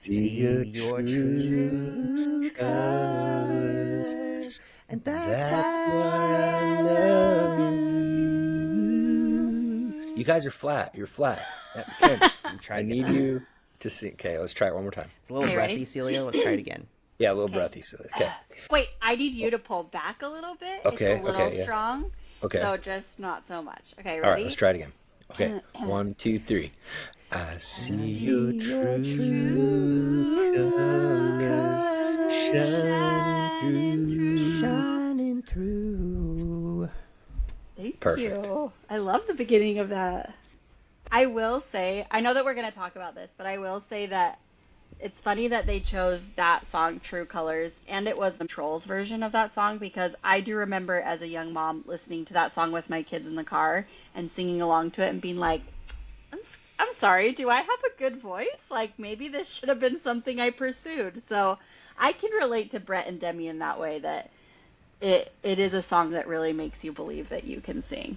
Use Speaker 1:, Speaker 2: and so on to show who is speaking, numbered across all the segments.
Speaker 1: see your true colors, and that's why I love you. You guys are flat. You're flat. Ken, I need you to sing. Okay, let's try it one more time.
Speaker 2: It's a little
Speaker 3: Okay,
Speaker 2: breathy,
Speaker 3: ready?
Speaker 2: Celia. Let's try it again.
Speaker 1: Yeah, a little
Speaker 3: Okay.
Speaker 1: breathy. So, okay.
Speaker 3: Wait, I need you to pull back a little bit. It's a
Speaker 1: Okay.
Speaker 3: little
Speaker 1: Okay. Yeah.
Speaker 3: strong,
Speaker 1: Okay.
Speaker 3: so just not so much. Okay,
Speaker 1: All right. Let's
Speaker 3: ready?
Speaker 1: try it again. Okay. 1, 2, 3. I see your true colors shining through.
Speaker 3: Thank
Speaker 1: Perfect.
Speaker 3: you. I love the beginning of that. I will say, I know that we're going to talk about this, but I will say that it's funny that they chose that song, True Colors, and it was the Trolls version of that song because I do remember as a young mom listening to that song with my kids in the car and singing along to it and being like, I'm sorry, do I have a good voice? Like, maybe this should have been something I pursued. So I can relate to Brett and Demi in that way that it is a song that really makes you believe that you can sing.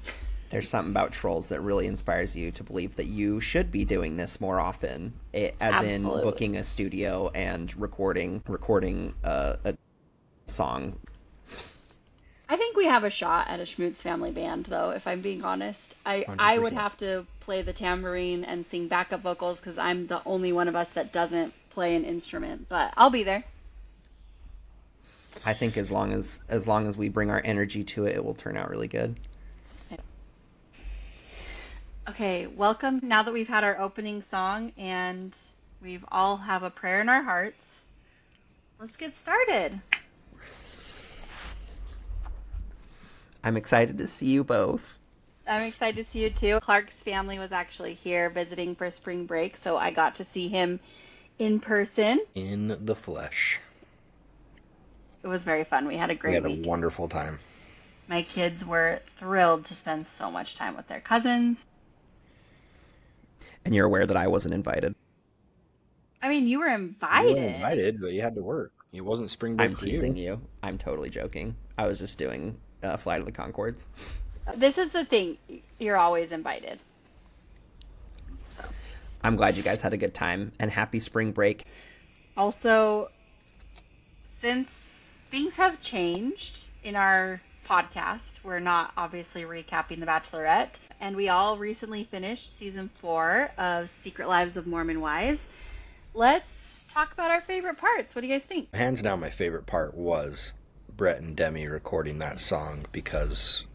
Speaker 2: There's something about Trolls that really inspires you to believe that you should be doing this more often, as in
Speaker 3: Absolutely.
Speaker 2: booking a studio and recording a song.
Speaker 3: I think we have a shot at a Schmutz family band, though, if I'm being honest. I would
Speaker 1: 100%.
Speaker 3: have to play the tambourine and sing backup vocals because I'm the only one of us that doesn't play an instrument, but I'll be there.
Speaker 2: I think as long as we bring our energy to it, it will turn out really good.
Speaker 3: Okay, welcome. Now that we've had our opening song and we've all have a prayer in our hearts, let's get started.
Speaker 2: I'm excited to see you both.
Speaker 3: I'm excited to see you too. Clark's family was actually here visiting for spring break, so I got to see him in person.
Speaker 1: In the flesh.
Speaker 3: It was very fun. We had a
Speaker 1: We
Speaker 3: great
Speaker 1: had a
Speaker 3: week.
Speaker 1: wonderful time.
Speaker 3: My kids were thrilled to spend so much time with their cousins.
Speaker 2: And you're aware that I wasn't invited.
Speaker 3: I mean, you were
Speaker 1: You
Speaker 3: invited.
Speaker 1: weren't invited, but you had to work. It wasn't spring break
Speaker 2: I'm
Speaker 1: for
Speaker 2: teasing
Speaker 1: you.
Speaker 2: you. I'm totally joking. I was just doing Flight of the Conchords.
Speaker 3: This is the thing. You're always invited.
Speaker 2: I'm glad you guys had a good time, and happy spring break.
Speaker 3: Also, since things have changed in our podcast, we're not obviously recapping The Bachelorette, and we all recently finished season 4 of Secret Lives of Mormon Wives. Let's talk about our favorite parts. What do you guys think?
Speaker 1: Hands down, my favorite part was Brett and Demi recording that song because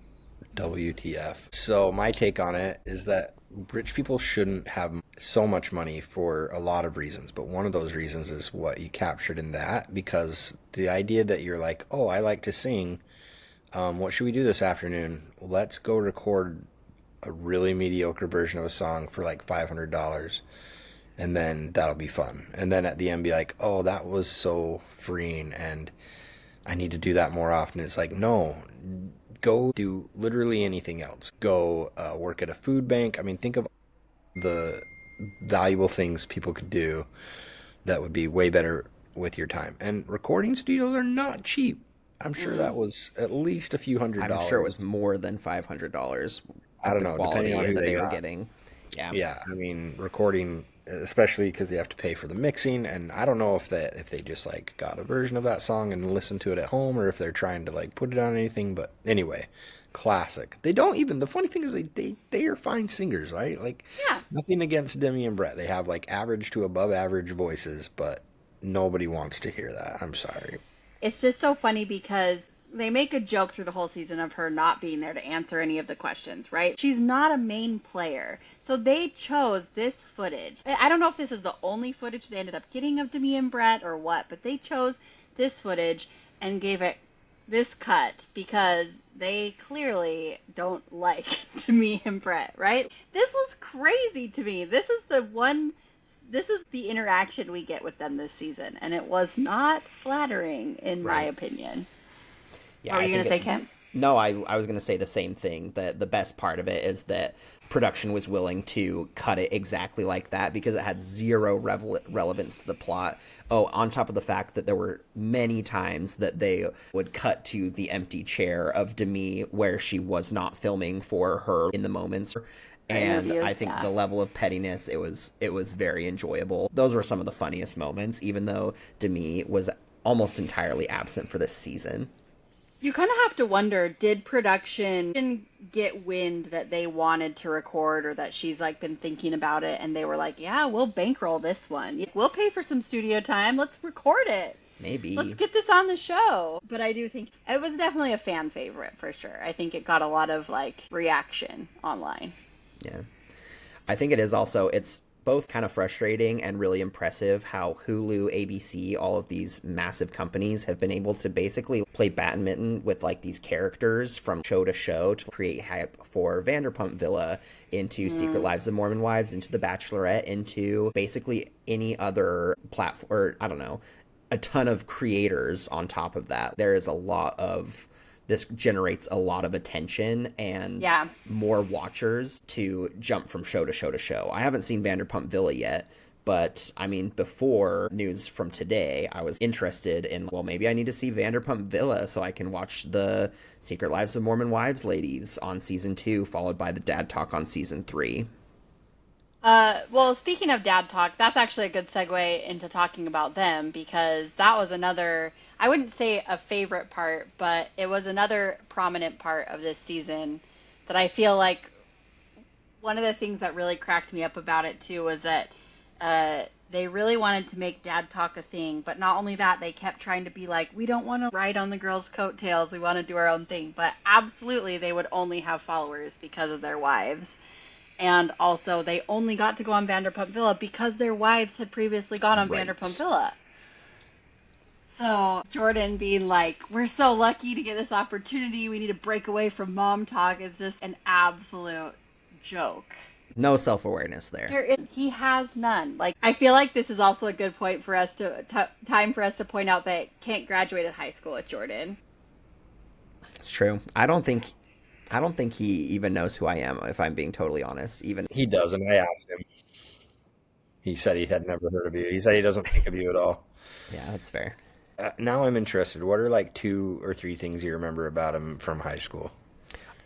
Speaker 1: WTF. So my take on it is that rich people shouldn't have so much money for a lot of reasons, but one of those reasons is what you captured in that, because the idea that you're like, oh, I like to sing, what should we do this afternoon? Let's go record a really mediocre version of a song for like $500, and then that'll be fun. And then at the end be like, oh, that was so freeing and I need to do that more often. It's like, no, go do literally anything else. Go work at a food bank. I mean, think of the valuable things people could do that would be way better with your time. And recording studios are not cheap. I'm sure that was at least a few $100s.
Speaker 2: I'm sure it was more than $500.
Speaker 1: I don't know,
Speaker 2: quality
Speaker 1: depending on who
Speaker 2: that
Speaker 1: they
Speaker 2: they were
Speaker 1: got.
Speaker 2: getting. Yeah.
Speaker 1: Yeah, I mean, recording, especially because they have to pay for the mixing, and I don't know if they just like got a version of that song and listened to it at home, or if they're trying to like put it on anything. But anyway, classic. They don't even. The funny thing is they are fine singers, right? Like,
Speaker 3: Yeah.
Speaker 1: nothing against Demi and Brett. They have like average to above average voices, but nobody wants to hear that. I'm sorry.
Speaker 3: It's just so funny because they make a joke through the whole season of her not being there to answer any of the questions, right? She's not a main player. So they chose this footage. I don't know if this is the only footage they ended up getting of Demi and Brett or what, but they chose this footage and gave it this cut because they clearly don't like Demi and Brett, right? This was crazy to me. This is the interaction we get with them this season, and it was not flattering, in my opinion.
Speaker 2: Yeah,
Speaker 3: What were
Speaker 2: I
Speaker 3: you going to
Speaker 2: think
Speaker 3: say,
Speaker 2: it's-
Speaker 3: Kim?
Speaker 2: No, I was going to say the same thing. That the best part of it is that production was willing to cut it exactly like that because it had zero relevance to the plot. Oh, on top of the fact that there were many times that they would cut to the empty chair of Demi where she was not filming for her in the moments. And
Speaker 3: interviews,
Speaker 2: I think
Speaker 3: yeah.
Speaker 2: the level of pettiness, it was very enjoyable. Those were some of the funniest moments, even though Demi was almost entirely absent for this season.
Speaker 3: You kind of have to wonder, did production get wind that they wanted to record, or that she's like been thinking about it and they were like, yeah, we'll bankroll this one. We'll pay for some studio time. Let's record it.
Speaker 2: Maybe.
Speaker 3: Let's get this on the show. But I do think it was definitely a fan favorite for sure. I think it got a lot of like reaction online.
Speaker 2: Yeah. I think it is also, it's both kind of frustrating and really impressive how Hulu, ABC, all of these massive companies have been able to basically play badminton with like these characters from show to show to create hype for Vanderpump Villa, into Secret Lives of Mormon Wives, into The Bachelorette, into basically any other platform, or I don't know, a ton of creators on top of that. There is a lot of, this generates a lot of attention and more watchers to jump from show to show to show. I haven't seen Vanderpump Villa yet, but I mean, before news from today, I was interested in, well, maybe I need to see Vanderpump Villa so I can watch the Secret Lives of Mormon Wives ladies on season 2, followed by the Dad Talk on season 3.
Speaker 3: Well, speaking of DadTok, that's actually a good segue into talking about them, because that was another, I wouldn't say a favorite part, but it was another prominent part of this season that I feel like one of the things that really cracked me up about it too was that they really wanted to make DadTok a thing, but not only that, they kept trying to be like, we don't want to ride on the girls' coattails, we want to do our own thing, but absolutely they would only have followers because of their wives. And also, they only got to go on Vanderpump Villa because their wives had previously gone on Vanderpump Villa. So Jordan being like, we're so lucky to get this opportunity, we need to break away from mom talk, is just an absolute joke.
Speaker 2: No self-awareness there.
Speaker 3: He has none. Like, I feel like this is also a good point for us time for us to point out that Kent graduated high school with Jordan.
Speaker 2: It's true. I don't think he even knows who I am, if I'm being totally honest. Even
Speaker 1: He doesn't. I asked him. He said he had never heard of you. He said he doesn't think of you at all.
Speaker 2: Yeah, that's fair.
Speaker 1: Now I'm interested. What are like 2 or 3 things you remember about him from high school?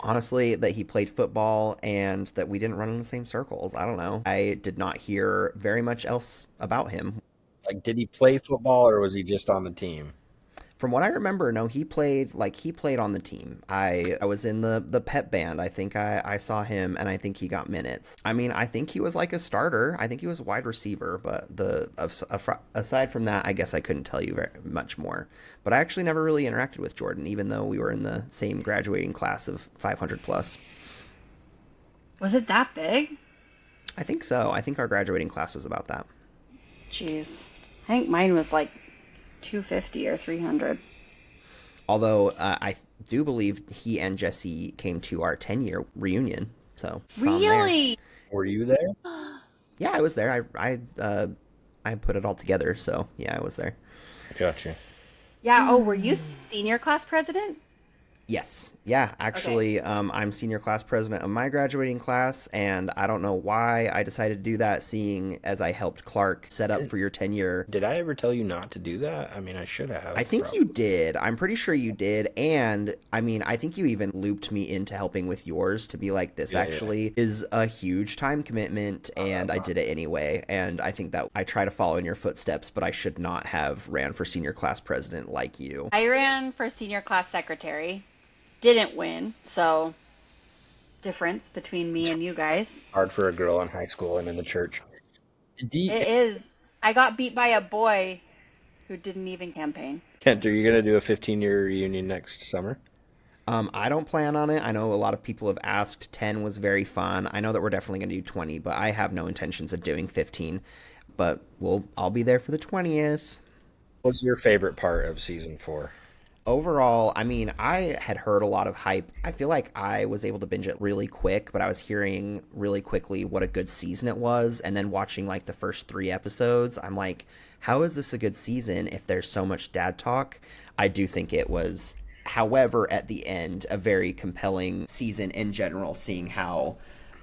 Speaker 2: Honestly, that he played football and that we didn't run in the same circles. I don't know. I did not hear very much else about him.
Speaker 1: Like, did he play football or was he just on the team?
Speaker 2: From what I remember, no, he played on the team. I was in the pep band. I think I saw him, and I think he got minutes. I mean, I think he was like a starter. I think he was a wide receiver, but aside from that, I guess I couldn't tell you very much more. But I actually never really interacted with Jordan, even though we were in the same graduating class of 500 plus.
Speaker 3: Was it that big?
Speaker 2: I think so. I think our graduating class was about that.
Speaker 3: Jeez. I think mine was like 250 or 300.
Speaker 2: Although I do believe he and Jesse came to our 10-year reunion. So
Speaker 3: really?
Speaker 1: Were you there?
Speaker 2: Yeah, I was there. I put it all together. So yeah, I was there.
Speaker 1: Gotcha.
Speaker 3: Yeah. Oh, were you senior class president?
Speaker 2: Yes. Yeah, actually, I'm senior class president of my graduating class, and I don't know why I decided to do that, seeing as I helped Clark set up for your 10-year.
Speaker 1: Did I ever tell you not to do that? I mean, I should have.
Speaker 2: I think you did. I'm pretty sure you did, and I mean, I think you even looped me into helping with yours to be like, this is a huge time commitment, and I did it anyway, and I think that I try to follow in your footsteps, but I should not have ran for senior class president like you.
Speaker 3: I ran for senior class secretary. Didn't win, so difference between me and you guys.
Speaker 1: Hard for a girl in high school and in the church.
Speaker 3: It is. I got beat by a boy who didn't even campaign.
Speaker 1: Kent, are you going to do a 15-year reunion next summer?
Speaker 2: I don't plan on it. I know a lot of people have asked. 10 was very fun. I know that we're definitely going to do 20, but I have no intentions of doing 15. But I'll be there for the 20th.
Speaker 1: What's your favorite part of season 4?
Speaker 2: Overall, I mean, I had heard a lot of hype. I feel like I was able to binge it really quick, but I was hearing really quickly what a good season it was. And then watching like the first 3 episodes, I'm like, how is this a good season if there's so much dad talk? I do think it was, however, at the end, a very compelling season in general, seeing how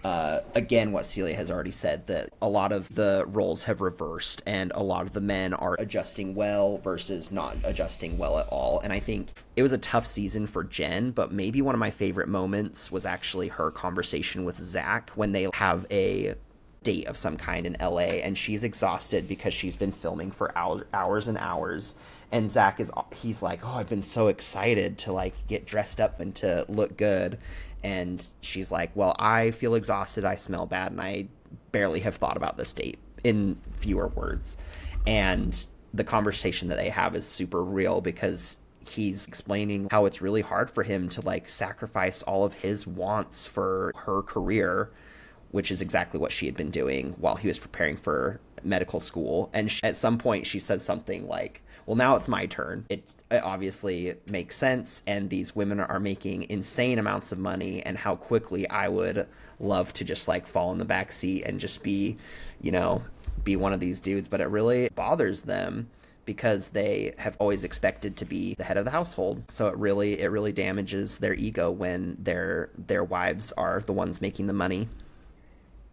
Speaker 2: Again, what Celia has already said, that a lot of the roles have reversed and a lot of the men are adjusting well versus not adjusting well at all. And I think it was a tough season for Jen, but maybe one of my favorite moments was actually her conversation with Zach when they have a date of some kind in LA and she's exhausted because she's been filming for hours and hours. And Zach he's like, oh, I've been so excited to like get dressed up and to look good. And she's like, well, I feel exhausted, I smell bad, and I barely have thought about this date, in fewer words. And the conversation that they have is super real because he's explaining how it's really hard for him to like sacrifice all of his wants for her career, which is exactly what she had been doing while he was preparing for medical school. And at some point she says something like, well, now it's my turn. It obviously makes sense, and these women are making insane amounts of money, and how quickly I would love to just like fall in the back seat and just be, be one of these dudes. But it really bothers them because they have always expected to be the head of the household. So it really damages their ego when their wives are the ones making the money.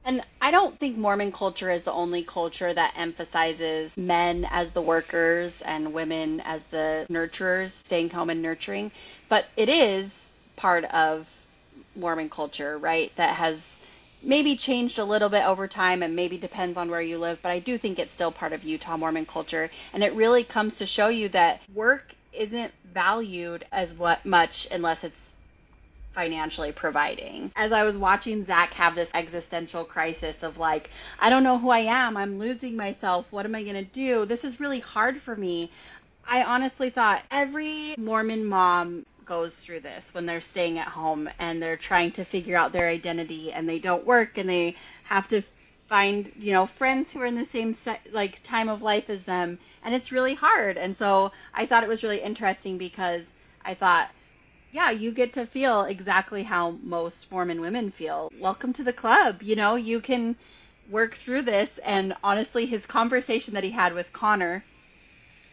Speaker 3: And I don't think Mormon culture is the only culture that emphasizes men as the workers and women as the nurturers, staying home and nurturing. But it is part of Mormon culture, right? That has maybe changed a little bit over time and maybe depends on where you live. But I do think it's still part of Utah Mormon culture. And it really comes to show you that work isn't valued as much unless it's financially providing. As I was watching Zach have this existential crisis of like, I don't know who I am. I'm losing myself. What am I going to do? This is really hard for me. I honestly thought every Mormon mom goes through this when they're staying at home and they're trying to figure out their identity and they don't work and they have to find, friends who are in the same time of life as them. And it's really hard. And so I thought it was really interesting because I thought, yeah, you get to feel exactly how most Mormon women feel. Welcome to the club. You can work through this. And honestly, his conversation that he had with Connor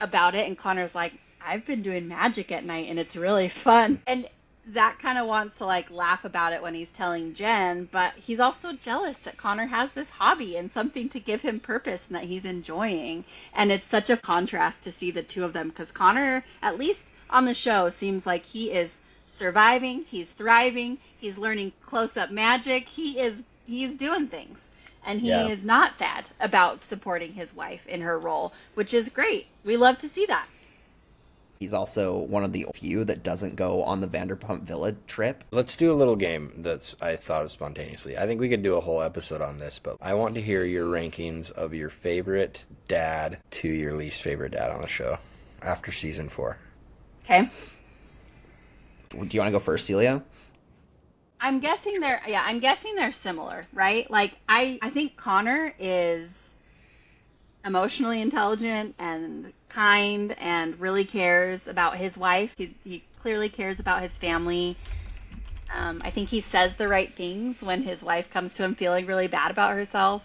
Speaker 3: about it, and Connor's like, I've been doing magic at night and it's really fun. And Zach kind of wants to like laugh about it when he's telling Jen, but he's also jealous that Connor has this hobby and something to give him purpose and that he's enjoying. And it's such a contrast to see the two of them because Connor, at least on the show, seems like he is surviving, he's thriving, he's learning close-up magic, he's doing things. And he is not sad about supporting his wife in her role, which is great. We love to see that.
Speaker 2: He's also one of the few that doesn't go on the Vanderpump Villa trip.
Speaker 1: Let's do a little game I thought of spontaneously. I think we could do a whole episode on this, but I want to hear your rankings of your favorite dad to your least favorite dad on the show after season 4.
Speaker 3: Okay.
Speaker 2: Do you want to go first, Celia?
Speaker 3: I'm guessing they're similar, right? Like I think Connor is emotionally intelligent and kind and really cares about his wife. He clearly cares about his family. I think he says the right things when his wife comes to him feeling really bad about herself.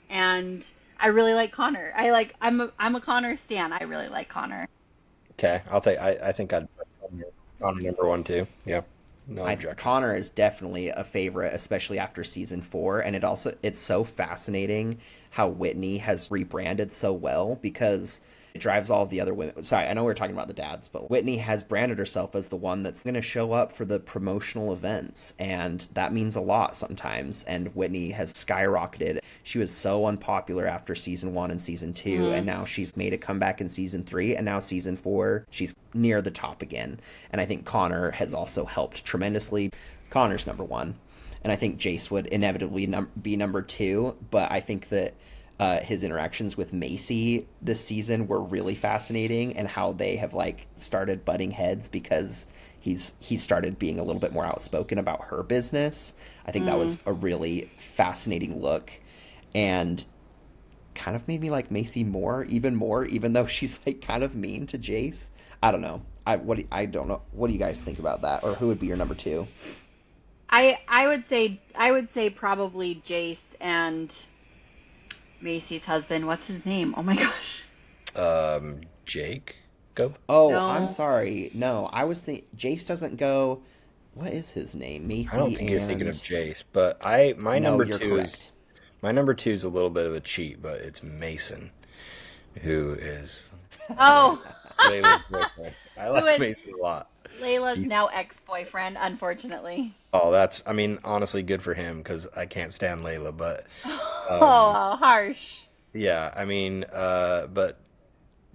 Speaker 3: And I really like Connor. I'm a Connor stan. I really like Connor.
Speaker 1: Okay, I think I'd put on number 1 too. Yeah. No objection.
Speaker 2: Connor is definitely a favorite, especially after season 4. And it's so fascinating how Whitney has rebranded so well because it drives all of the other women. Sorry, I know we're talking about the dads, but Whitney has branded herself as the one that's going to show up for the promotional events. And that means a lot sometimes. And Whitney has skyrocketed. She was so unpopular after season 1 and season 2. Mm-hmm. And now she's made a comeback in season 3. And now season 4, she's near the top again. And I think Connor has also helped tremendously. Connor's number 1. And I think Jace would inevitably be number 2. But I think that his interactions with Macy this season were really fascinating, and how they have like started butting heads because he started being a little bit more outspoken about her business. I think that was a really fascinating look, and kind of made me like Macy even more, even though she's like kind of mean to Jace. I don't know. I don't know. What do you guys think about that? Or who would be your number 2?
Speaker 3: I would say probably Jace and Macy's husband. What's his name? Oh my gosh.
Speaker 1: Jacob?
Speaker 2: Oh,
Speaker 3: No.
Speaker 2: I'm sorry. No, I was thinking Jace doesn't go. What is his name?
Speaker 1: I don't
Speaker 2: Macy
Speaker 1: think you're thinking of
Speaker 2: and...
Speaker 1: Jace, but my
Speaker 2: No,
Speaker 1: number
Speaker 2: you're
Speaker 1: two is
Speaker 2: correct.
Speaker 1: my number two is a little bit of a cheat, but it's Mason, who is
Speaker 3: Oh,
Speaker 1: Layla's boyfriend. I
Speaker 3: who
Speaker 1: like
Speaker 3: is
Speaker 1: Mason a lot.
Speaker 3: Layla's
Speaker 1: He's
Speaker 3: now ex-boyfriend, unfortunately.
Speaker 1: that's I mean honestly good for him because I can't stand Layla, but
Speaker 3: Oh, harsh.
Speaker 1: yeah, I mean but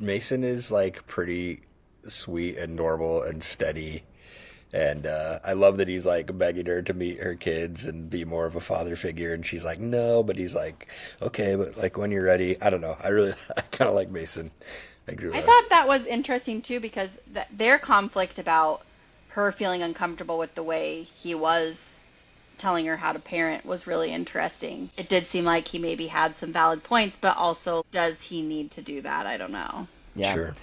Speaker 1: Mason is like pretty sweet and normal and steady. And I love that he's like begging her to meet her kids and be more of a father figure. And she's like, no, but he's like, okay, but like when you're ready. I don't know. I kind of like Mason. I grew
Speaker 3: I
Speaker 1: up.
Speaker 3: thought that was interesting too because their conflict about her feeling uncomfortable with the way he was telling her how to parent was really interesting. It did seem like he maybe had some valid points, but also does he need to do that? I don't know.
Speaker 2: Yeah.
Speaker 1: Sure.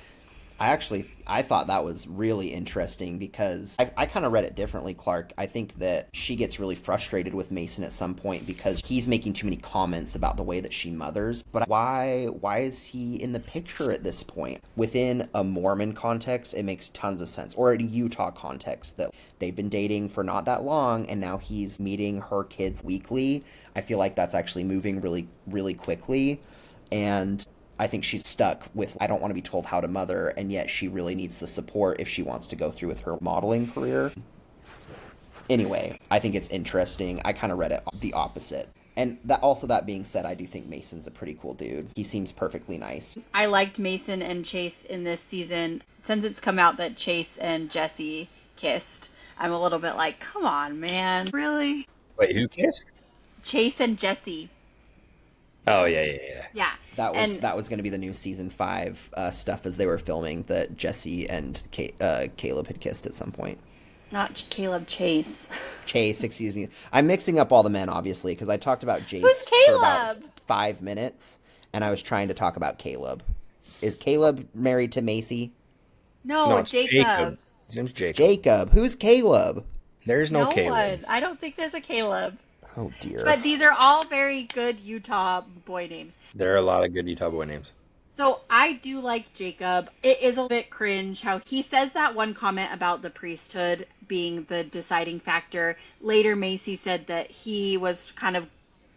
Speaker 2: I thought that was really interesting because I kind of read it differently, Clark. I think that she gets really frustrated with Mason at some point because he's making too many comments about the way that she mothers. But why is he in the picture at this point? Within a Mormon context, it makes tons of sense. Or a Utah context that they've been dating for not that long and now he's meeting her kids weekly. I feel like that's actually moving really, really quickly. And I think she's stuck with, I don't want to be told how to mother, and yet she really needs the support if she wants to go through with her modeling career. Anyway, I think it's interesting. I kind of read it the opposite. And that being said, I do think Mason's a pretty cool dude. He seems perfectly nice.
Speaker 3: I liked Mason and Chase in this season. Since it's come out that Chase and Jesse kissed, I'm a little bit like, come on, man. Really?
Speaker 1: Wait, who kissed?
Speaker 3: Chase and Jesse.
Speaker 1: Oh, yeah, yeah, yeah.
Speaker 3: Yeah.
Speaker 2: That
Speaker 3: And
Speaker 2: was going to be the new season 5 stuff as they were filming that Jesse and Caleb had kissed at some point.
Speaker 3: not Caleb, Chase.
Speaker 2: Chase, excuse me. I'm mixing up all the men, obviously, because I talked about
Speaker 3: Who's
Speaker 2: Jace for about
Speaker 3: Caleb?
Speaker 2: 5 minutes, and I was trying to talk about Caleb. Is Caleb married to Macy?
Speaker 1: No,
Speaker 3: No,
Speaker 1: it's
Speaker 3: Jacob.
Speaker 1: Jacob. His name's Jacob.
Speaker 2: Jacob. Who's Caleb?
Speaker 1: There's no
Speaker 3: No
Speaker 1: Caleb.
Speaker 3: one. I don't think there's a Caleb.
Speaker 2: Oh, dear.
Speaker 3: But these are all very good Utah boy names.
Speaker 1: There are a lot of good Utah boy names.
Speaker 3: So I do like Jacob. It is a bit cringe how he says that one comment about the priesthood being the deciding factor. Later, Macy said that he was kind of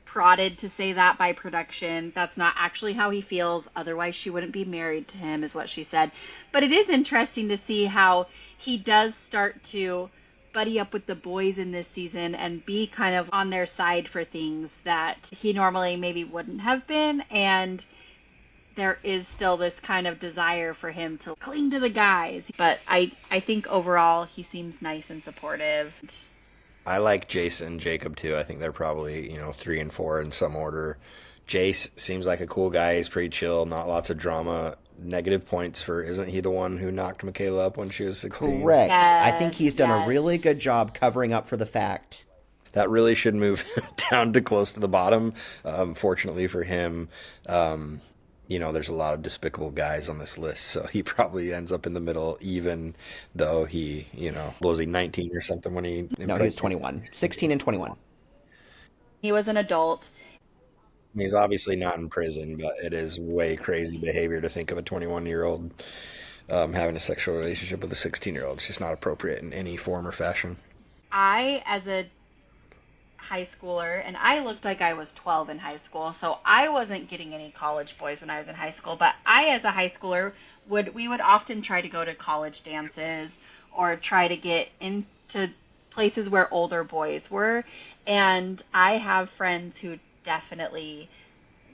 Speaker 3: prodded to say that by production. That's not actually how he feels. Otherwise, she wouldn't be married to him, is what she said. But it is interesting to see how he does start to buddy up with the boys in this season and be kind of on their side for things that he normally maybe wouldn't have been. And there is still this kind of desire for him to cling to the guys. But I think overall he seems nice and supportive.
Speaker 1: I like Jason and Jacob too. I think they're probably, 3 and 4 in some order. Jace seems like a cool guy. He's pretty chill, not lots of drama. Negative points for, isn't he the one who knocked Michaela up when she was 16?
Speaker 2: Correct. I
Speaker 3: Yes,
Speaker 2: think he's done a
Speaker 3: yes.
Speaker 2: really good job covering up for the fact.
Speaker 1: That really should move down to close to the bottom. Fortunately for him, there's a lot of despicable guys on this list, so he probably ends up in the middle, even though he, was he 19 or something when he...
Speaker 2: No, he was 21. 16 and 21.
Speaker 3: He was an adult.
Speaker 1: He's obviously not in prison, but it is way crazy behavior to think of a 21-year-old having a sexual relationship with a 16-year-old. It's just not appropriate in any form or fashion.
Speaker 3: I, as a high schooler, and I looked like I was 12 in high school, so I wasn't getting any college boys when I was in high school, but I, as a high schooler, we would often try to go to college dances or try to get into places where older boys were, and I have friends who definitely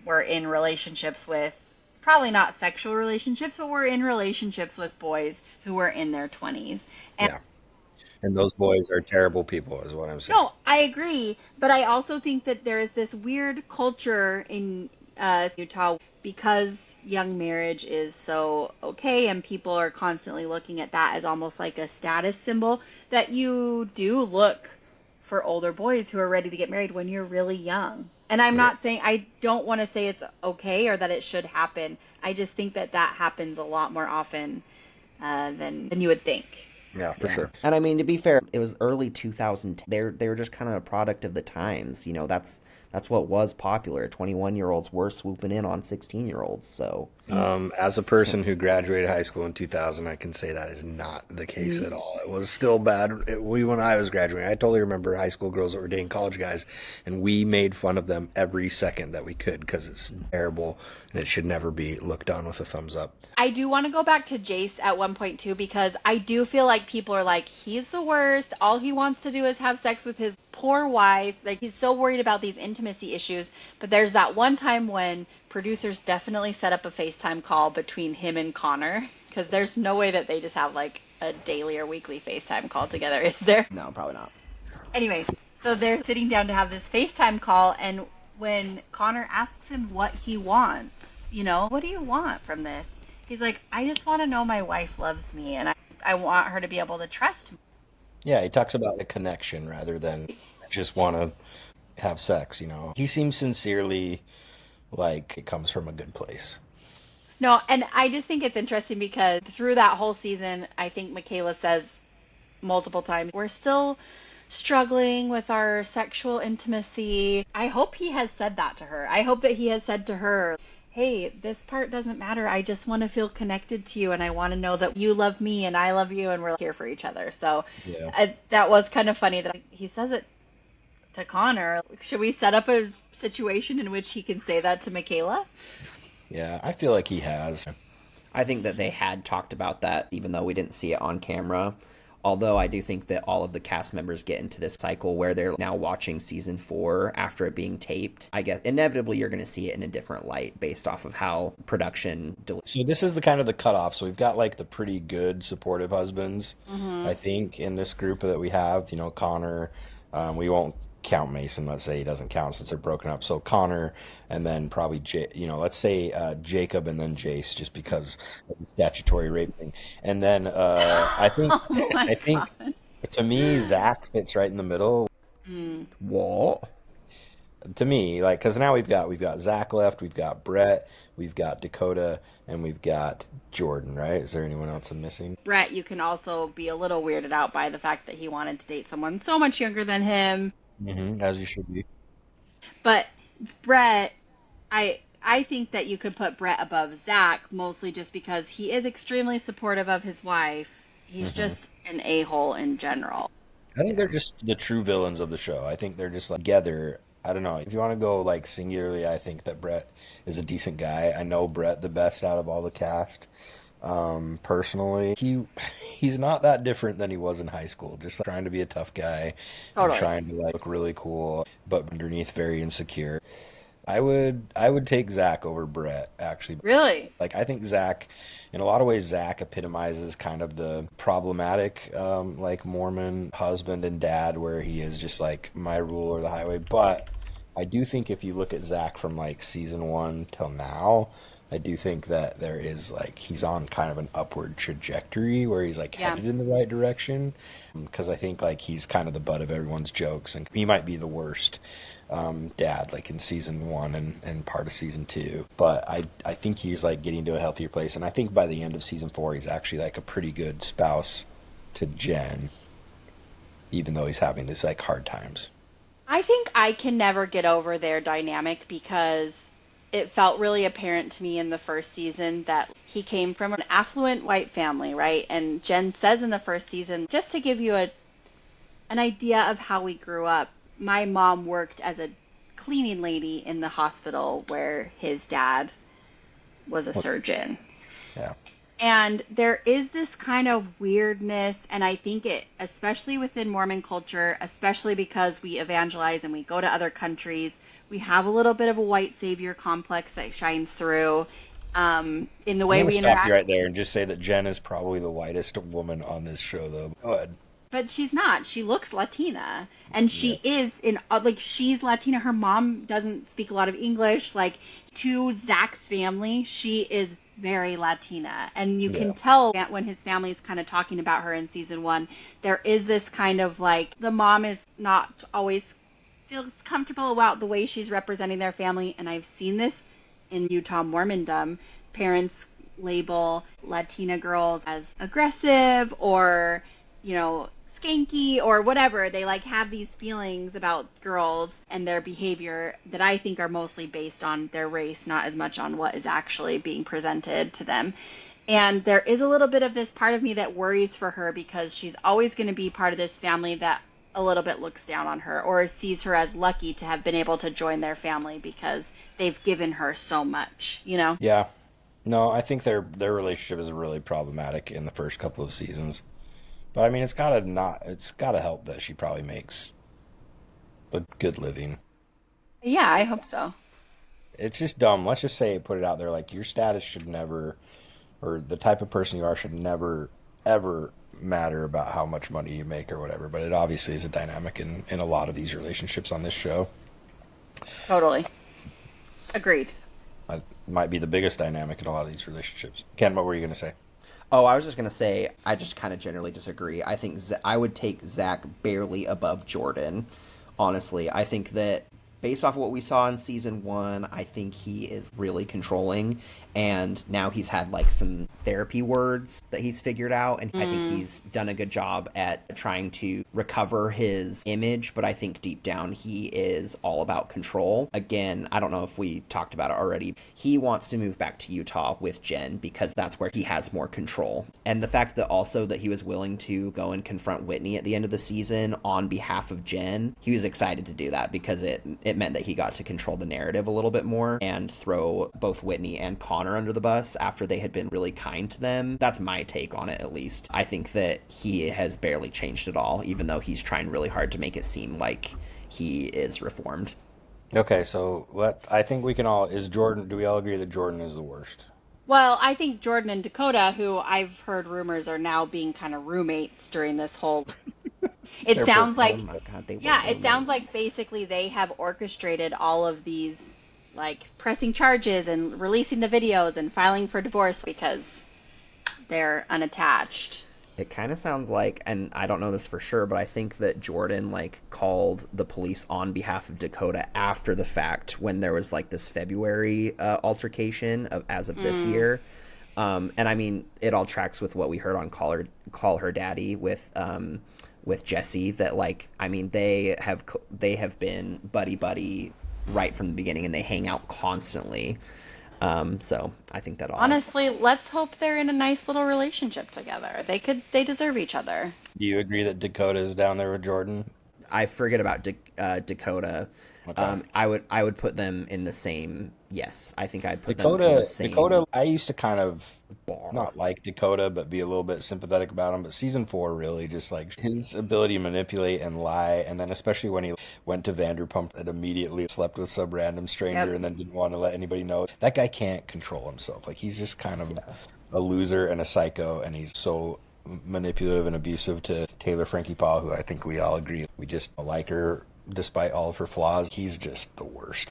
Speaker 3: were in relationships with, probably not sexual relationships, but were in relationships with boys who were in their 20s. And
Speaker 1: Yeah. And those boys are terrible people, is what I'm saying.
Speaker 3: no, I agree, but I also think that there is this weird culture in Utah because young marriage is so okay and people are constantly looking at that as almost like a status symbol that you do look for older boys who are ready to get married when you're really young. And I'm not saying, I don't want to say it's okay or that it should happen. I just think that happens a lot more often than you would think.
Speaker 1: Yeah, for sure.
Speaker 2: And I mean, to be fair, it was early 2010. They were just kind of a product of the times. That's That's what was popular. 21-year-olds were swooping in on 16-year-olds. So
Speaker 1: As a person who graduated high school in 2000, I can say that is not the case at all. It was still bad. When I was graduating, I totally remember high school girls that were dating college guys, and we made fun of them every second that we could because it's terrible and it should never be looked on with a thumbs up.
Speaker 3: I do want to go back to Jace at one point too, because I do feel like people are like, he's the worst. All he wants to do is have sex with his poor wife. Like, he's so worried about these intimacy issues. But there's that one time when producers definitely set up a FaceTime call between him and Connor, because there's no way that they just have like a daily or weekly FaceTime call together, is there?
Speaker 2: no, probably not.
Speaker 3: Anyway, so they're sitting down to have this FaceTime call, and when Connor asks him what he wants, what do you want from this? He's like, I just want to know my wife loves me, and I want her to be able to trust me.
Speaker 1: Yeah, he talks about a connection rather than just want to have sex, He seems sincerely like it comes from a good place.
Speaker 3: No, and I just think it's interesting because through that whole season, I think Michaela says multiple times, we're still struggling with our sexual intimacy. I hope he has said that to her. I hope that he has said to her, hey, this part doesn't matter. I just want to feel connected to you, and I want to know that you love me and I love you and we're here for each other. So
Speaker 1: Yeah.
Speaker 3: that was kind of funny that he says it to Connor. Should we set up a situation in which he can say that to Michaela?
Speaker 1: Yeah, I feel like he has.
Speaker 2: I think that they had talked about that, even though we didn't see it on camera. Although I do think that all of the cast members get into this cycle where they're now watching season 4 after it being taped. I guess inevitably you're going to see it in a different light based off of how production
Speaker 1: So this is the kind of the cutoff. So we've got like the pretty good supportive husbands, I think, in this group that we have. Connor. We won't count Mason. Let's say he doesn't count since they're broken up. So Connor, and then probably let's say Jacob, and then Jace, just because of the statutory rape thing. And then I think
Speaker 3: Oh my
Speaker 1: I think
Speaker 3: God.
Speaker 1: to me Zach fits right in the middle.
Speaker 2: What?
Speaker 1: To me, like, because now we've got Zach left, we've got Brett, we've got Dakota, and we've got Jordan. Right? Is there anyone else I'm missing?
Speaker 3: Brett, you can also be a little weirded out by the fact that he wanted to date someone so much younger than him.
Speaker 1: As you should be.
Speaker 3: But Brett, I think that you could put Brett above Zach, mostly just because he is extremely supportive of his wife. He's just an a-hole in general.
Speaker 1: I think they're just the true villains of the show. I think they're just like together. I don't know. If you want to go like singularly, I think that Brett is a decent guy. I know Brett the best out of all the cast. Personally, he's not that different than he was in high school. Just like, trying to be a tough guy, and
Speaker 3: Totally.
Speaker 1: trying to like look really cool, but underneath very insecure. I would take Zach over Brett, actually.
Speaker 3: Really?
Speaker 1: Like, I think Zach, in a lot of ways, Zach epitomizes kind of the problematic, like Mormon husband and dad, where he is just like my rule or the highway. But I do think if you look at Zach from like season 1 till now, I do think that there is like he's on kind of an upward trajectory where he's like
Speaker 3: Yeah.
Speaker 1: headed in the right direction. Because I think like he's kind of the butt of everyone's jokes, and he might be the worst dad like in season 1 and part of season 2. But I think he's like getting to a healthier place, and I think by the end of season 4 he's actually like a pretty good spouse to Jen, even though he's having this like hard times.
Speaker 3: I think I can never get over their dynamic because it felt really apparent to me in the first season that he came from an affluent white family, right? And Jen says in the first season, just to give you an idea of how we grew up, my mom worked as a cleaning lady in the hospital where his dad was a surgeon.
Speaker 1: Yeah.
Speaker 3: And there is this kind of weirdness, and I think it, especially within Mormon culture, especially because we evangelize and we go to other countries, we have a little bit of a white savior complex that shines through in the way
Speaker 1: I'm
Speaker 3: we
Speaker 1: gonna stop
Speaker 3: interact.
Speaker 1: you right there and just say that Jen is probably the whitest woman on this show, though. Go ahead.
Speaker 3: But she's not. She looks Latina, and she is in like she's Latina. Her mom doesn't speak a lot of English. Like to Zach's family, she is very Latina, and you can tell that when his family is kind of talking about her in season 1, there is this kind of like the mom is not always feels comfortable about the way she's representing their family, and I've seen this in Utah Mormondom. Parents label Latina girls as aggressive or skanky or whatever. They like have these feelings about girls and their behavior that I think are mostly based on their race, not as much on what is actually being presented to them. And there is a little bit of this part of me that worries for her because she's always going to be part of this family that a little bit looks down on her or sees her as lucky to have been able to join their family because they've given her so much, you know?
Speaker 1: Yeah. No, I think their relationship is really problematic in the first couple of seasons. But I mean, it's gotta help that she probably makes a good living.
Speaker 3: Yeah, I hope so.
Speaker 1: It's just dumb. Let's just say, put it out there, like your status should never, or the type of person you are should never, ever matter about how much money you make or whatever. But it obviously is a dynamic in a lot of these relationships on this show.
Speaker 3: Totally. Agreed.
Speaker 1: It might be the biggest dynamic in a lot of these relationships. Ken, what were you going to say?
Speaker 2: Oh, I was just going to say, I just kind of generally disagree. I think I would take Zach barely above Jordan, honestly. I think that based off of what we saw in season 1, I think he is really controlling, and now he's had like some therapy words that he's figured out, and I think he's done a good job at trying to recover his image, but I think deep down he is all about control. Again, I don't know if we talked about it already. He wants to move back to Utah with Jen because that's where he has more control. And the fact that also that he was willing to go and confront Whitney at the end of the season on behalf of Jen, he was excited to do that because it meant that he got to control the narrative a little bit more and throw both Whitney and Connor under the bus after they had been really kind to them. That's my take on it, at least. I think that he has barely changed at all, even though he's trying really hard to make it seem like he is reformed.
Speaker 1: Okay, so I think we can all, do we all agree that Jordan is the worst?
Speaker 3: Well, I think Jordan and Dakota, who I've heard rumors are now being kind of roommates during this whole it sounds like
Speaker 2: Oh my God, they were
Speaker 3: it sounds
Speaker 2: roommates.
Speaker 3: like basically they have orchestrated all of these like pressing charges and releasing the videos and filing for divorce because they're unattached.
Speaker 2: It kind of sounds like, and I don't know this for sure, but I think that Jordan like called the police on behalf of Dakota after the fact when there was like this February altercation as of this year. And I mean, it all tracks with what we heard on Call Her Daddy with Jesse, that like, I mean, they have been buddy right from the beginning, and they hang out constantly. So I think that all.
Speaker 3: Honestly, let's hope they're in a nice little relationship together. They deserve each other.
Speaker 1: Do you agree that Dakota is down there with Jordan?
Speaker 2: I forget about Dakota.
Speaker 1: Okay.
Speaker 2: I would put them in the same. Yes, I think I'd put them in the
Speaker 1: Dakota,
Speaker 2: same.
Speaker 1: Dakota, I used to kind of
Speaker 2: bar.
Speaker 1: not like Dakota, but be a little bit sympathetic about him. But season 4 really just like his ability to manipulate and lie, and then especially when he went to Vanderpump and immediately slept with some random stranger
Speaker 3: Yep.
Speaker 1: and then didn't want to let anybody know. That guy can't control himself. Like he's just kind of a loser and a psycho, and he's so manipulative and abusive to Taylor Frankie Paul, who I think we all agree we just like her despite all of her flaws. He's just the worst.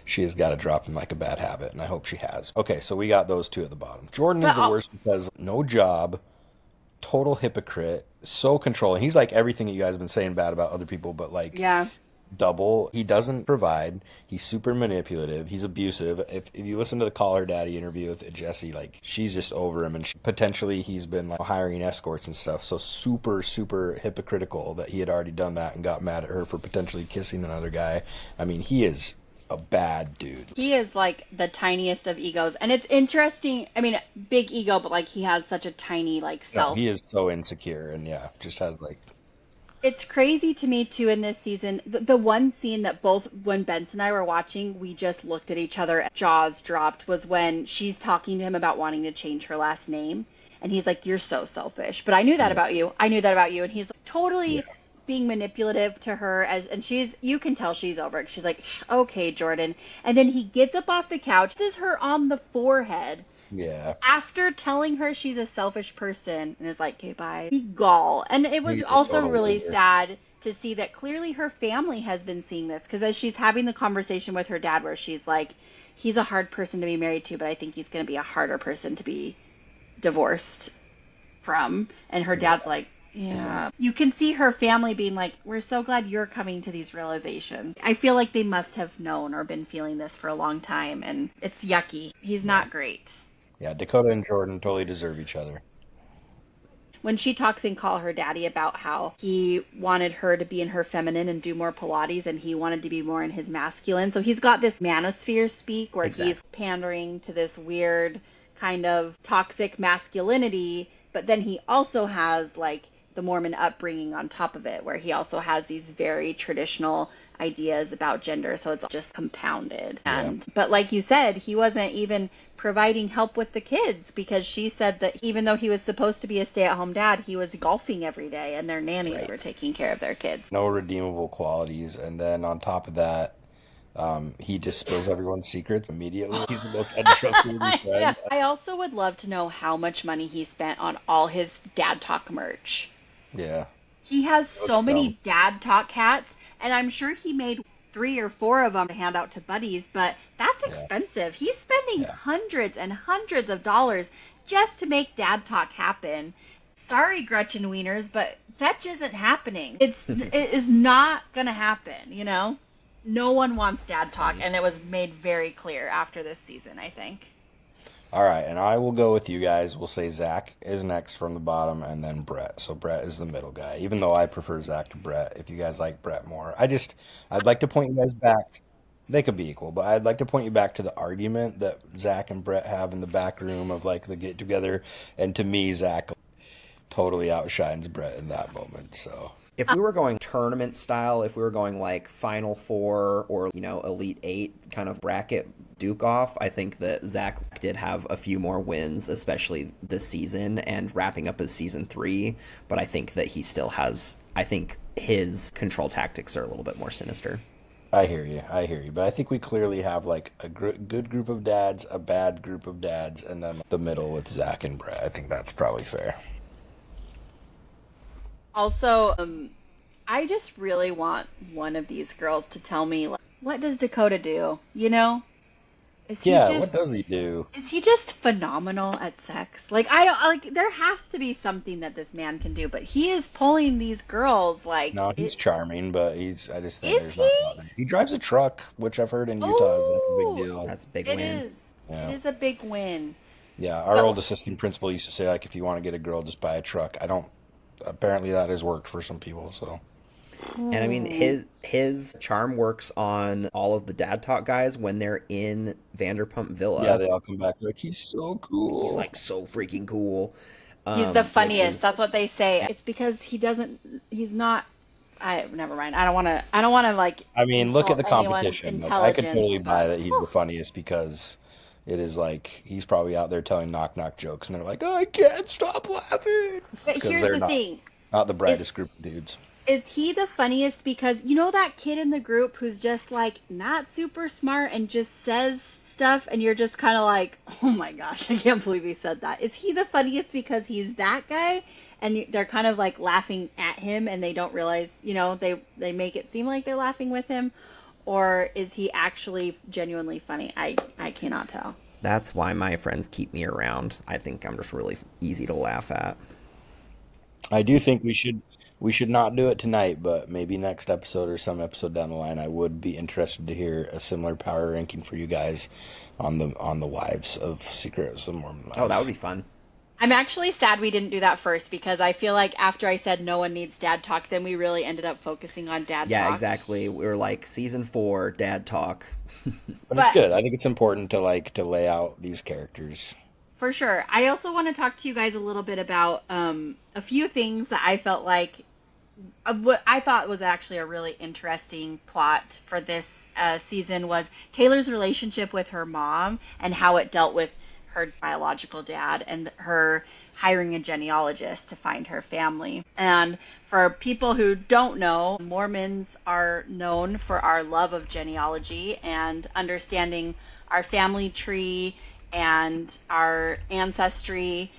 Speaker 1: She has got to drop him like a bad habit, and I hope she has. Okay, so we got those two at the bottom. Jordan is the worst because no job, total hypocrite, so controlling. He's like everything that you guys have been saying bad about other people, but like
Speaker 3: Yeah.
Speaker 1: double. He doesn't provide. He's super manipulative. He's abusive. If you listen to the Call Her Daddy interview with Jesse, like she's just over him, and potentially he's been like hiring escorts and stuff. So super, super hypocritical that he had already done that and got mad at her for potentially kissing another guy. I mean, he is a bad dude.
Speaker 3: He is like the tiniest of egos. And it's interesting. I mean, big ego, but like he has such a tiny like
Speaker 1: No,
Speaker 3: self.
Speaker 1: he is so insecure, and yeah, just has like
Speaker 3: It's crazy to me too in this season. The one scene that both when Benson and I were watching, we just looked at each other, jaws dropped, was when she's talking to him about wanting to change her last name. And he's like, "You're so selfish." But I knew that about you. I knew that about you. And he's like, totally being manipulative to her and you can tell she's over it. She's like, "Okay, Jordan." And then he gets up off the couch, kisses her on the forehead.
Speaker 1: yeah.
Speaker 3: After telling her she's a selfish person and is like, "Okay, bye." Gall. And it was
Speaker 1: He's a
Speaker 3: also
Speaker 1: total
Speaker 3: really
Speaker 1: loser.
Speaker 3: sad to see that clearly her family has been seeing this, because as she's having the conversation with her dad where she's like, "He's a hard person to be married to, but I think he's going to be a harder person to be divorced from." And her dad's like, "Yeah." You can see her family being like, "We're so glad you're coming to these realizations." I feel like they must have known or been feeling this for a long time, and it's yucky. He's not great.
Speaker 1: Yeah, Dakota and Jordan totally deserve each other.
Speaker 3: when she talks in Call Her Daddy about how he wanted her to be in her feminine and do more Pilates, and he wanted to be more in his masculine. So he's got this manosphere speak where he's pandering to this weird kind of toxic masculinity, but then he also has like the Mormon upbringing on top of it, where he also has these very traditional ideas about gender, so it's just compounded. And but like you said, he wasn't even providing help with the kids, because she said that even though he was supposed to be a stay-at-home dad, he was golfing every day and their nannies were taking care of their kids.
Speaker 1: No redeemable qualities, and then on top of that, he just spills everyone's secrets immediately. He's the most untrustworthy friend.
Speaker 3: Yeah. I also would love to know how much money he spent on all his DadTok merch.
Speaker 1: Yeah.
Speaker 3: He has so many DadTok hats, and I'm sure he made 3 or 4 of them to hand out to buddies, but that's expensive. He's spending hundreds and hundreds of dollars just to make DadTok happen. Sorry, Gretchen Wieners, but fetch isn't happening. It is not going to happen, you know? No one wants DadTok, and it was made very clear after this season, I think.
Speaker 1: All right, and I will go with you guys. We'll say Zach is next from the bottom, and then Brett. So Brett is the middle guy, even though I prefer Zach to Brett, if you guys like Brett more. I'd like to point you guys back. They could be equal, but I'd like to point you back to the argument that Zach and Brett have in the back room of, like, the get-together. And to me, Zach totally outshines Brett in that moment, so...
Speaker 2: If we were going tournament style, if we were going like Final Four or, you know, Elite Eight kind of bracket duke off, I think that Zach did have a few more wins, especially this season and wrapping up his season 3. But I think that he still has, I think his control tactics are a little bit more sinister.
Speaker 1: I hear you. But I think we clearly have like a good group of dads, a bad group of dads, and then the middle with Zach and Brett. I think that's probably fair.
Speaker 3: Also, I just really want one of these girls to tell me, like, what does Dakota do? You know?
Speaker 1: What does he do?
Speaker 3: Is he just phenomenal at sex? Like, I don't, like, there has to be something that this man can do, but he is pulling these girls, like...
Speaker 1: No, he's charming, but I just think there's nothing out there. He drives a truck, which I've heard in Utah is like a big deal.
Speaker 2: That's a big win.
Speaker 3: It is. Yeah. It is a big win.
Speaker 1: Yeah, our old assistant principal used to say, like, if you want to get a girl, just buy a truck. Apparently that has worked for some people, so...
Speaker 2: And I mean, his charm works on all of the DadTok guys when they're in Vanderpump Villa.
Speaker 1: Yeah, they all come back. They're like, he's so cool.
Speaker 2: He's like so freaking cool.
Speaker 3: He's the funniest. That's what they say. It's because he's not. Never mind. I don't want to like.
Speaker 1: I mean, look at the competition. Like, I could totally buy that he's the funniest because it is like he's probably out there telling knock jokes, and they're like, I can't stop laughing.
Speaker 3: But here's the thing.
Speaker 1: Not the brightest group of dudes.
Speaker 3: Is he the funniest because, you know, that kid in the group who's just like not super smart and just says stuff and you're just kind of like, oh my gosh, I can't believe he said that. Is he the funniest because he's that guy and they're kind of like laughing at him and they don't realize, you know, they make it seem like they're laughing with him? Or is he actually genuinely funny? I cannot tell.
Speaker 2: That's why my friends keep me around. I think I'm just really easy to laugh at.
Speaker 1: I do think we should not do it tonight, but maybe next episode or some episode down the line, I would be interested to hear a similar power ranking for you guys on the wives of Secrets of Mormon Wives.
Speaker 2: Oh, that would be fun.
Speaker 3: I'm actually sad we didn't do that first because I feel like after I said no one needs DadTok, then we really ended up focusing on DadTok.
Speaker 2: Yeah, exactly. We were like season 4 DadTok.
Speaker 1: But it's good. I think it's important to lay out these characters.
Speaker 3: For sure. I also want to talk to you guys a little bit about a few things that I felt like what I thought was actually a really interesting plot for this season was Taylor's relationship with her mom and how it dealt with her biological dad and her hiring a genealogist to find her family. And for people who don't know, Mormons are known for our love of genealogy and understanding our family tree and our ancestry.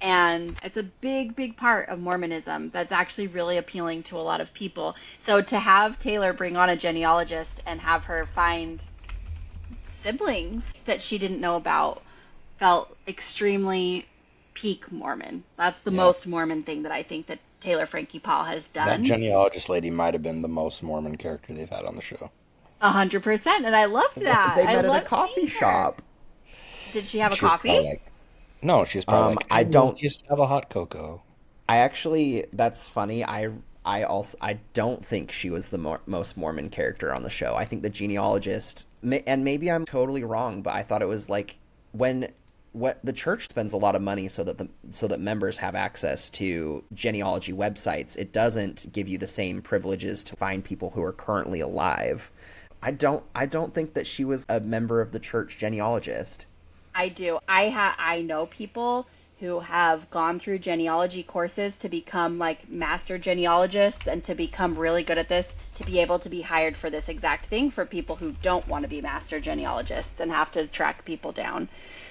Speaker 3: And it's a big part of Mormonism that's actually really appealing to a lot of people. So to have Taylor bring on a genealogist and have her find siblings that she didn't know about felt extremely peak Mormon. That's the most Mormon thing that I think that Taylor Frankie Paul has done.
Speaker 1: That genealogist lady might have been the most Mormon character they've had on the show.
Speaker 3: 100%, and I loved that.
Speaker 2: They met at a coffee shop.
Speaker 3: Did she have a coffee?
Speaker 1: No, she's probably like, I don't just have a hot cocoa.
Speaker 2: That's funny. I don't think she was the most Mormon character on the show. I think the genealogist, and maybe I'm totally wrong, but I thought it was like when what the church spends a lot of money so that members have access to genealogy websites. It doesn't give you the same privileges to find people who are currently alive. I don't think that she was a member of the church genealogist.
Speaker 3: I do. I know people who have gone through genealogy courses to become like master genealogists and to become really good at this, to be able to be hired for this exact thing for people who don't want to be master genealogists and have to track people down.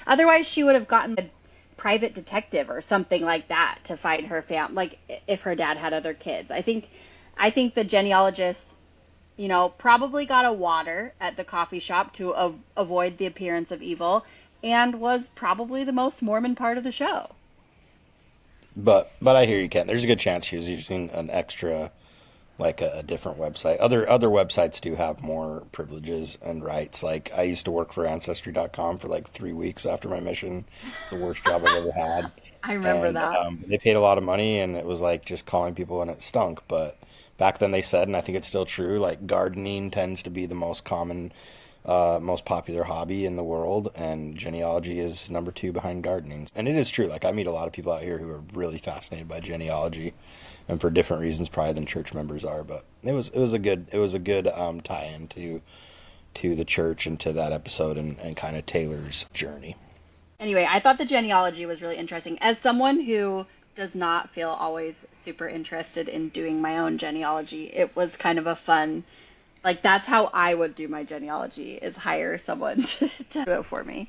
Speaker 3: Otherwise, she would have gotten a private detective or something like that to find her like if her dad had other kids. I think the genealogist, probably got a water at the coffee shop to avoid the appearance of evil, and was probably the most Mormon part of the show.
Speaker 1: But I hear you, Ken. There's a good chance she was using an extra, like a different website. Other websites do have more privileges and rights. Like I used to work for Ancestry.com for like 3 weeks after my mission. It's the worst job I've ever had.
Speaker 3: I remember
Speaker 1: And
Speaker 3: that.
Speaker 1: they paid a lot of money, and it was like just calling people, and it stunk. But back then they said, and I think it's still true, like gardening tends to be the most common, most popular hobby in the world, and genealogy is number two behind gardening. And it is true. Like I meet a lot of people out here who are really fascinated by genealogy, and for different reasons probably than church members are. But it was a good tie-in to the church and to that episode, and kind of Taylor's journey.
Speaker 3: Anyway, I thought the genealogy was really interesting. As someone who does not feel always super interested in doing my own genealogy, it was kind of a fun, like that's how I would do my genealogy, is hire someone to do it for me.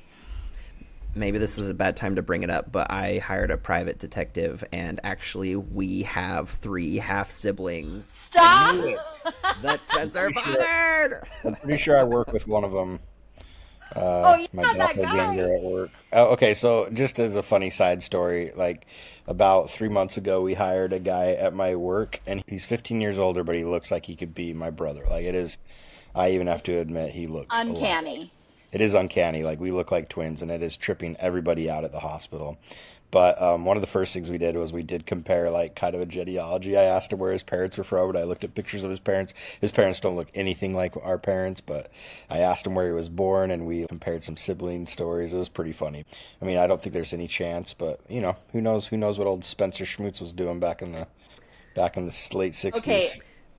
Speaker 2: Maybe this is a bad time to bring it up, but I hired a private detective, and actually we have 3 half siblings.
Speaker 3: Stop!
Speaker 2: That Spencer fathered.
Speaker 1: I'm pretty sure I work with one of them.
Speaker 3: Oh, yeah,
Speaker 1: My
Speaker 3: that
Speaker 1: doppelganger
Speaker 3: guy!
Speaker 1: at work. Oh, okay, so just as a funny side story, like about 3 months ago, we hired a guy at my work, and he's 15 years older, but he looks like he could be my brother. Like it is, I even have to admit, he looks a lot like.
Speaker 3: Uncanny.
Speaker 1: It is uncanny. Like we look like twins, and it is tripping everybody out at the hospital. But one of the first things we did was we did compare like kind of a genealogy. I asked him where his parents were from, and I looked at pictures of his parents. His parents don't look anything like our parents, but I asked him where he was born, and we compared some sibling stories. It was pretty funny. I mean, I don't think there's any chance, but who knows? Who knows what old Spencer Schmutz was doing back in the late '60s?
Speaker 3: Okay,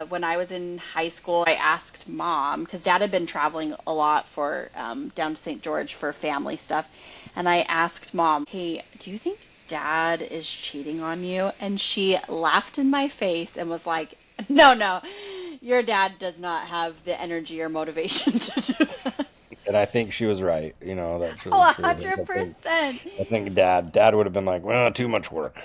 Speaker 3: when I was in high school, I asked mom, because dad had been traveling a lot for down to St. George for family stuff. And I asked mom, hey, do you think dad is cheating on you? And she laughed in my face and was like, no, your dad does not have the energy or motivation to do that.
Speaker 1: And I think she was right. That's
Speaker 3: Oh,
Speaker 1: really true. Like,
Speaker 3: 100%.
Speaker 1: I think dad would have been like, well, too much work.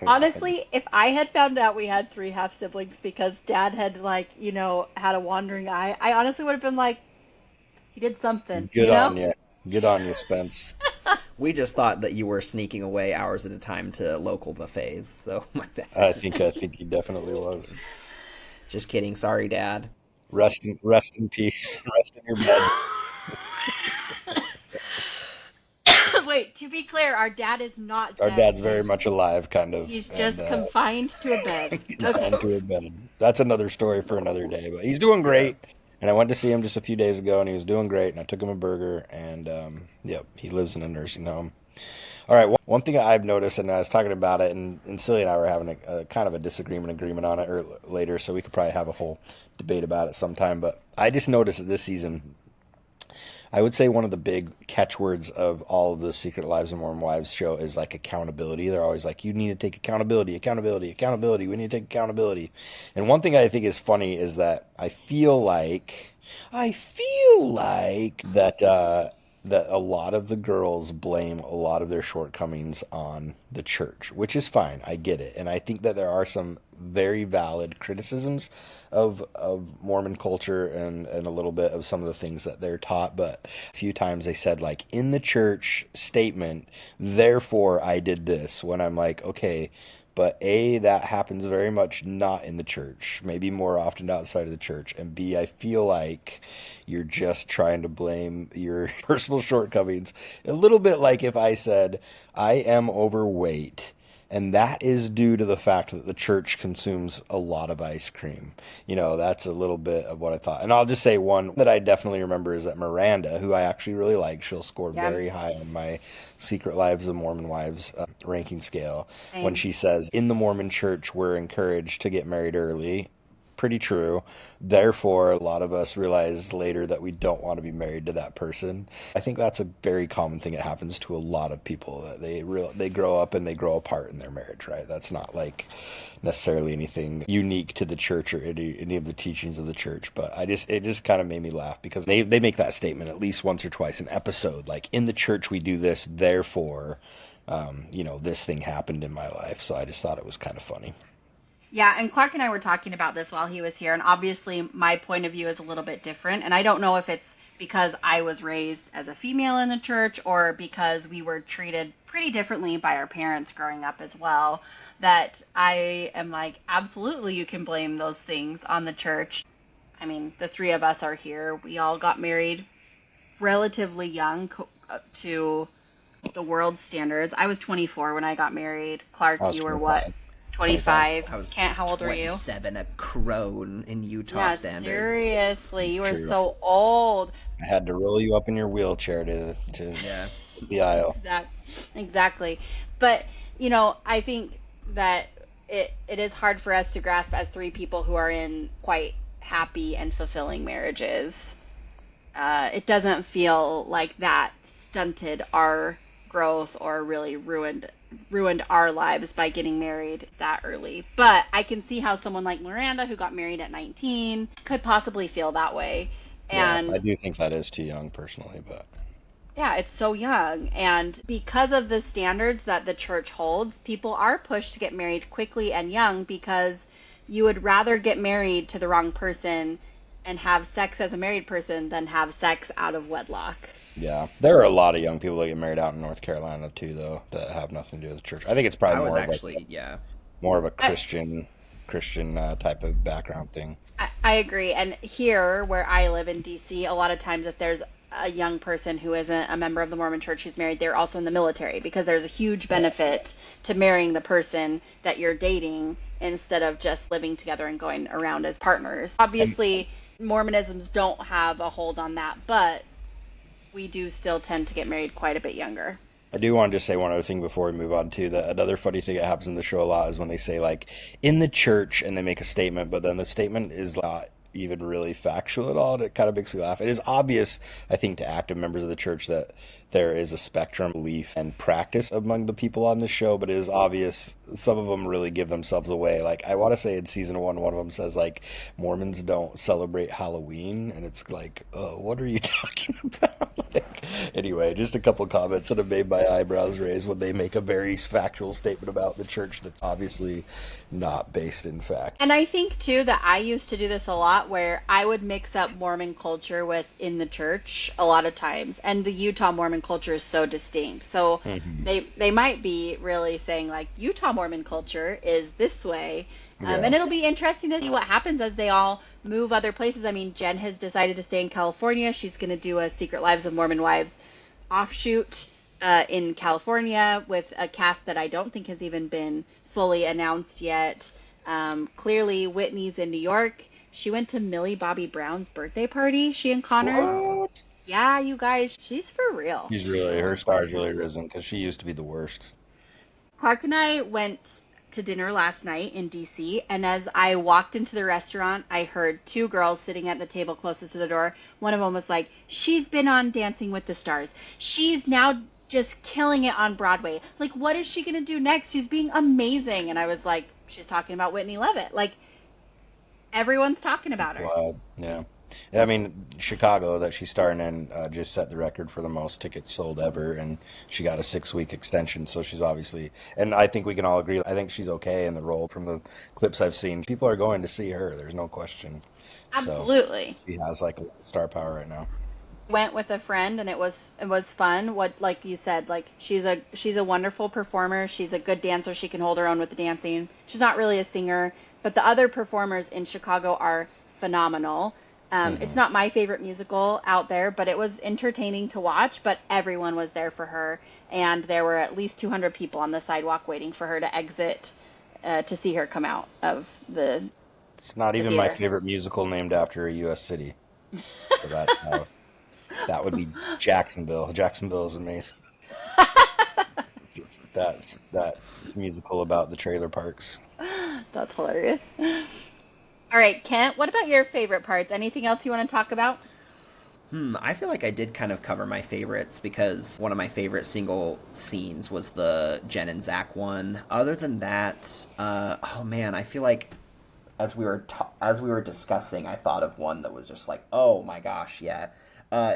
Speaker 3: Honestly, if I had found out we had 3 half siblings because dad had had a wandering eye, I honestly would have been like, he did something,
Speaker 1: Good on you. Good on you, Spence.
Speaker 2: We just thought that you were sneaking away hours at a time to local buffets, so my bad.
Speaker 1: I think he definitely was.
Speaker 2: Just kidding. Sorry, Dad.
Speaker 1: Rest in peace. Rest in your bed.
Speaker 3: Wait, to be clear, our dad is not
Speaker 1: Our
Speaker 3: dead.
Speaker 1: dad's very much alive, kind of.
Speaker 3: He's just
Speaker 1: and,
Speaker 3: confined to a bed.
Speaker 1: confined to a bed. That's another story for another day. But he's doing great. And I went to see him just a few days ago, and he was doing great. And I took him a burger, and yep, he lives in a nursing home. All right, one thing I've noticed, and I was talking about it, and Cilly and I were having a kind of a agreement on it later, so we could probably have a whole debate about it sometime. But I just noticed that this season, I would say one of the big catchwords of all of the Secret Lives of Mormon Wives show is like accountability. They're always like, you need to take accountability. We need to take accountability. And one thing I think is funny is that I feel like that a lot of the girls blame a lot of their shortcomings on the church, which is fine. I get it. And I think that there are some very valid criticisms of Mormon culture and a little bit of some of the things that they're taught. But a few times they said, like, in the church statement, therefore I did this, when I'm like, okay, but A, that happens very much not in the church, maybe more often outside of the church. And B, I feel like you're just trying to blame your personal shortcomings. A little bit like if I said, I am overweight, And that is due to the fact that the church consumes a lot of ice cream. That's a little bit of what I thought. And I'll just say one that I definitely remember is that Miranda, who I actually really like, she'll score
Speaker 3: Yeah.
Speaker 1: very high on my Secret Lives of Mormon Wives ranking scale.
Speaker 3: Same.
Speaker 1: When she says, in the Mormon church, we're encouraged to get married early. Pretty true. Therefore, a lot of us realize later that we don't want to be married to that person. I think that's a very common thing that happens to a lot of people, that they grow up and they grow apart in their marriage, right? That's not like necessarily anything unique to the church or any of the teachings of the church, but it just kind of made me laugh because they make that statement at least once or twice an episode, like, in the church we do this, therefore, this thing happened in my life. So I just thought it was kind of funny.
Speaker 3: Yeah, and Clark and I were talking about this while he was here, and obviously my point of view is a little bit different, and I don't know if it's because I was raised as a female in the church or because we were treated pretty differently by our parents growing up as well, that I am like, absolutely you can blame those things on the church. I mean, the three of us are here. We all got married relatively young to the world standards. I was 24 when I got married. Clark, you were what? 25.
Speaker 2: I was
Speaker 3: How old were you?
Speaker 2: 27, a crone in Utah
Speaker 3: Yeah,
Speaker 2: standards.
Speaker 3: seriously, you were
Speaker 1: True.
Speaker 3: so old.
Speaker 1: I had to roll you up in your wheelchair to the aisle.
Speaker 3: Exactly. But, I think that it is hard for us to grasp as three people who are in quite happy and fulfilling marriages. It doesn't feel like that stunted our growth or really ruined our lives by getting married that early. But I can see how someone like Miranda, who got married at 19, could possibly feel that way. And
Speaker 1: yeah, I do think that is too young personally, but
Speaker 3: yeah, it's so young. And because of the standards that the church holds, people are pushed to get married quickly and young because you would rather get married to the wrong person and have sex as a married person than have sex out of wedlock.
Speaker 1: yeah, there are a lot of young people that get married out in North Carolina too, though, that have nothing to do with the church. I think it's probably more of a Christian type of background thing.
Speaker 3: I agree. And here, where I live in DC, a lot of times if there's a young person who isn't a member of the Mormon church who's married, they're also in the military because there's a huge benefit to marrying the person that you're dating instead of just living together and going around as partners. Obviously, Mormonisms don't have a hold on that, but we do still tend to get married quite a bit younger.
Speaker 1: I do want to just say one other thing before we move on to that. Another funny thing that happens in the show a lot is when they say, like, in the church, and they make a statement, but then the statement is not even really factual at all, and it kind of makes me laugh. It is obvious, I think, to active members of the church that there is a spectrum of belief and practice among the people on this show, but it is obvious some of them really give themselves away. Like, I want to say in season one of them says, like, Mormons don't celebrate Halloween, and it's like, oh, what are you talking about? Anyway, just a couple comments that have made my eyebrows raise when they make a very factual statement about the church that's obviously not based in fact.
Speaker 3: And I think, too, that I used to do this a lot where I would mix up Mormon culture with in the church a lot of times. And the Utah Mormon culture is so distinct. So they might be really saying, like, Utah Mormon culture is this way. And it'll be interesting to see what happens as they all move other places. I mean, Jen has decided to stay in California. She's going to do a Secret Lives of Mormon Wives offshoot in California with a cast that I don't think has even been fully announced yet. Clearly, Whitney's in New York. She went to Millie Bobby Brown's birthday party, she and Connor.
Speaker 1: What?
Speaker 3: Yeah, you guys, she's for real.
Speaker 1: She's really, her star's really risen because she used to be the worst.
Speaker 3: Clark and I went to dinner last night in DC, and as I walked into the restaurant, I heard two girls sitting at the table closest to the door. One of them was like, she's been on Dancing with the Stars. She's now just killing it on Broadway. Like, what is she going to do next? She's being amazing. And I was like, she's talking about Whitney Levitt. Like, everyone's talking about her.
Speaker 1: Wow. Yeah. I mean, Chicago that she's starring in just set the record for the most tickets sold ever, and she got a 6-week extension. So she's obviously, and I think we can all agree, I think she's okay in the role from the clips I've seen. People are going to see her. There's no question.
Speaker 3: Absolutely.
Speaker 1: So she has like a star power right now.
Speaker 3: Went with a friend, and it was fun. What, like you said, like she's a wonderful performer. She's a good dancer. She can hold her own with the dancing. She's not really a singer, but the other performers in Chicago are phenomenal. It's not my favorite musical out there, but it was entertaining to watch, but everyone was there for her. and there were at least 200 people on the sidewalk waiting for her to exit to see her come out of
Speaker 1: It's not
Speaker 3: the
Speaker 1: even my
Speaker 3: theater.
Speaker 1: favorite musical named after a U.S. city. So that's how that would be Jacksonville. Jacksonville is amazing. Just that musical about the trailer parks.
Speaker 3: That's hilarious. All right, Kent, what about your favorite parts? Anything else you want to talk about?
Speaker 2: I feel like I did kind of cover my favorites because one of my favorite single scenes was the Jen and Zach one. Other than that, oh man, I feel like as we were discussing, I thought of one that was just like, oh my gosh, yeah.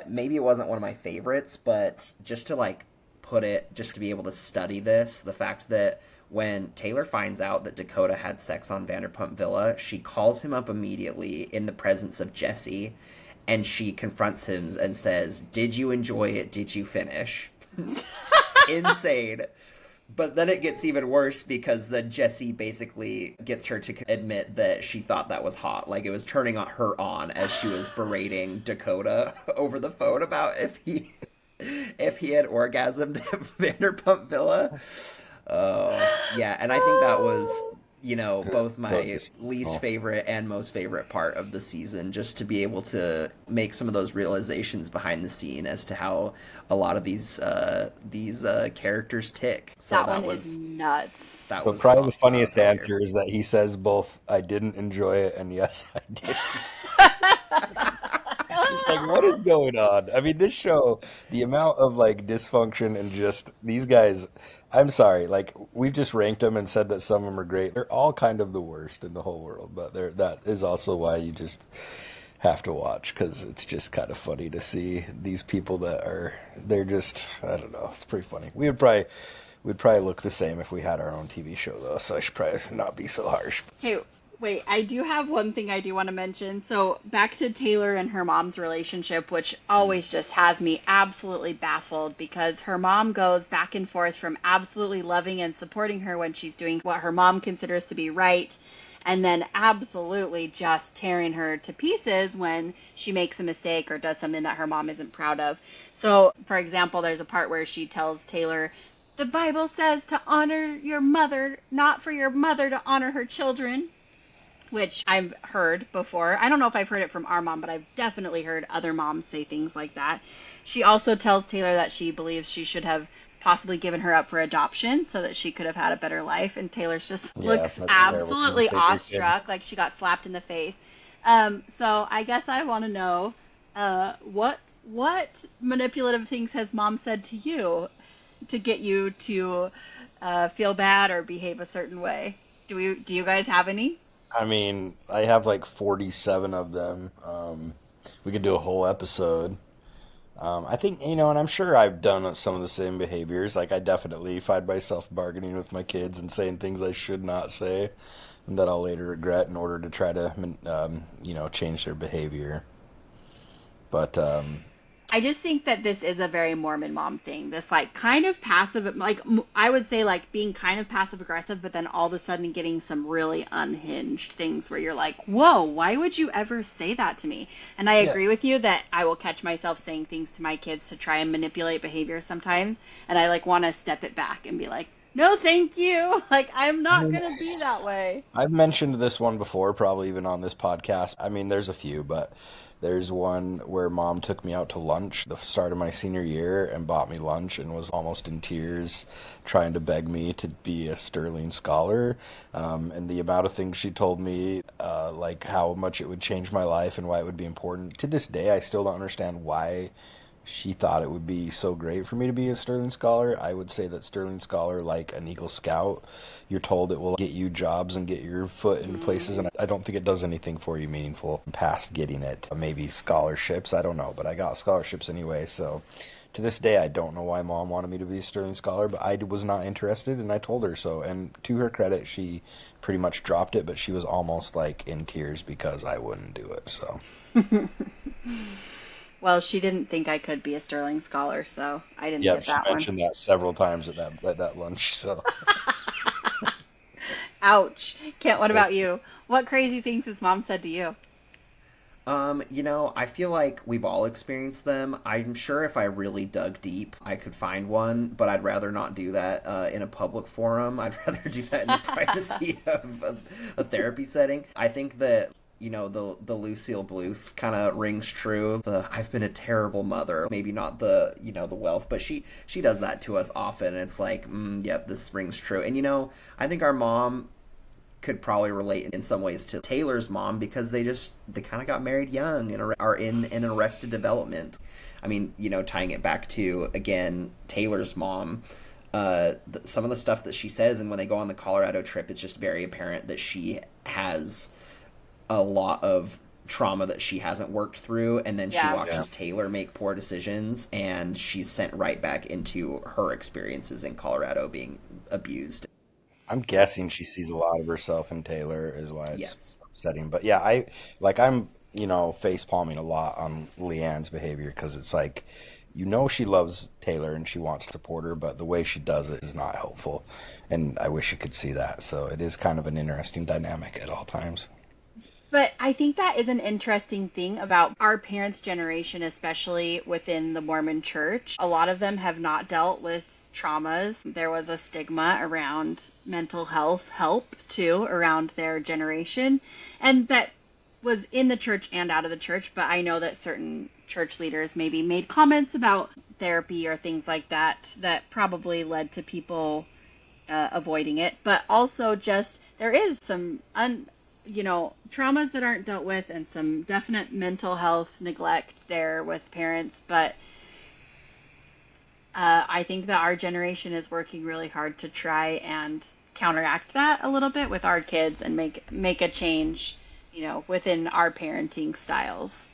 Speaker 2: Maybe it wasn't one of my favorites, but just to like put it, just to be able to study this, the fact that when Taylor finds out that Dakota had sex on Vanderpump Villa, she calls him up immediately in the presence of Jesse, and she confronts him and says, "Did you enjoy it? Did you finish?" Insane. But then it gets even worse because then Jesse basically gets her to admit that she thought that was hot. Like it was turning her on as she was berating Dakota over the phone about if he had orgasmed at Vanderpump Villa. Yeah, and I think that was, both my least favorite and most favorite part of the season, just to be able to make some of those realizations behind the scene as to how a lot of these characters tick. So
Speaker 3: That
Speaker 2: that
Speaker 3: one is
Speaker 2: was
Speaker 3: nuts.
Speaker 2: that
Speaker 1: But
Speaker 2: was
Speaker 1: probably the funniest
Speaker 2: top tier.
Speaker 1: answer is that he says both I didn't enjoy it and yes I did. It's like, what is going on? I mean, this show, the amount of like dysfunction and just these guys, I'm sorry, like we've just ranked them and said that some of them are great. They're all kind of the worst in the whole world, but that is also why you just have to watch because it's just kind of funny to see these people they're just, I don't know, it's pretty funny. We'd probably look the same if we had our own TV show though, so I should probably not be so harsh.
Speaker 3: Hey, wait, I do have one thing I do want to mention. So, back to Taylor and her mom's relationship, which always just has me absolutely baffled because her mom goes back and forth from absolutely loving and supporting her when she's doing what her mom considers to be right, and then absolutely just tearing her to pieces when she makes a mistake or does something that her mom isn't proud of. So, for example, there's a part where she tells Taylor, the Bible says to honor your mother, not for your mother to honor her children, which I've heard before. I don't know if I've heard it from our mom, but I've definitely heard other moms say things like that. She also tells Taylor that she believes she should have possibly given her up for adoption so that she could have had a better life. And Taylor's just
Speaker 1: Yeah,
Speaker 3: looks
Speaker 1: that's a terrible thing to
Speaker 3: absolutely
Speaker 1: say to your kid.
Speaker 3: awestruck, like she got slapped in the face. So I guess I want to know what manipulative things has mom said to you to get you to feel bad or behave a certain way? Do you guys have any?
Speaker 1: I mean, I have like 47 of them. We could do a whole episode. I think, and I'm sure I've done some of the same behaviors. Like, I definitely find myself bargaining with my kids and saying things I should not say and that I'll later regret in order to try to, change their behavior. But,
Speaker 3: I just think that this is a very Mormon mom thing. This like kind of passive, like I would say like being kind of passive aggressive, but then all of a sudden getting some really unhinged things where you're like, whoa, why would you ever say that to me? And I
Speaker 1: yeah,
Speaker 3: agree with you that I will catch myself saying things to my kids to try and manipulate behavior sometimes. And I like want to step it back and be like, no, thank you. Like, I'm
Speaker 1: I
Speaker 3: not
Speaker 1: mean,
Speaker 3: going to be that way.
Speaker 1: I've mentioned this one before, probably even on this podcast. I mean, there's a few, but there's one where mom took me out to lunch the start of my senior year and bought me lunch and was almost in tears trying to beg me to be a Sterling Scholar. And the amount of things she told me, like how much it would change my life and why it would be important. To this day, I still don't understand why she thought it would be so great for me to be a Sterling Scholar. I would say that Sterling Scholar, like an Eagle Scout, you're told it will get you jobs and get your foot into places, and I don't think it does anything for you meaningful past getting it. Maybe scholarships, I don't know, but I got scholarships anyway, so to this day I don't know why mom wanted me to be a Sterling Scholar, but I was not interested, and I told her so, and to her credit, she pretty much dropped it, but she was almost like in tears because I wouldn't do it, so.
Speaker 3: Well, she didn't think I could be a Sterling Scholar, so I didn't
Speaker 1: Yeah,
Speaker 3: get
Speaker 1: she
Speaker 3: that one.
Speaker 1: mentioned that several times at that lunch, so.
Speaker 3: Ouch. Kent, what about
Speaker 1: Trust me.
Speaker 3: you? What crazy things has mom said to you?
Speaker 2: I feel like we've all experienced them. I'm sure if I really dug deep, I could find one, but I'd rather not do that in a public forum. I'd rather do that in the privacy of a therapy setting. I think that the Lucille Bluth kind of rings true. The I've been a terrible mother. Maybe not the wealth, but she does that to us often. And it's like, yep, this rings true. And I think our mom could probably relate in some ways to Taylor's mom because they kind of got married young and are in an arrested development. I mean, tying it back to again Taylor's mom. Some of the stuff that she says, and when they go on the Colorado trip, it's just very apparent that she has a lot of trauma that she hasn't worked through, and then she watches Taylor make poor decisions, and she's sent right back into her experiences in Colorado being abused.
Speaker 1: I'm guessing she sees a lot of herself in Taylor is why it's upsetting. But yeah, I'm face palming a lot on Leanne's behavior because it's like, she loves Taylor and she wants to support her, but the way she does it is not helpful. And I wish you could see that. So it is kind of an interesting dynamic at all times.
Speaker 3: But I think that is an interesting thing about our parents' generation, especially within the Mormon church. A lot of them have not dealt with traumas. There was a stigma around mental health help, too, around their generation. And that was in the church and out of the church. But I know that certain church leaders maybe made comments about therapy or things like that probably led to people avoiding it. But also just there is some traumas that aren't dealt with and some definite mental health neglect there with parents. But I think that our generation is working really hard to try and counteract that a little bit with our kids and make a change, within our parenting styles.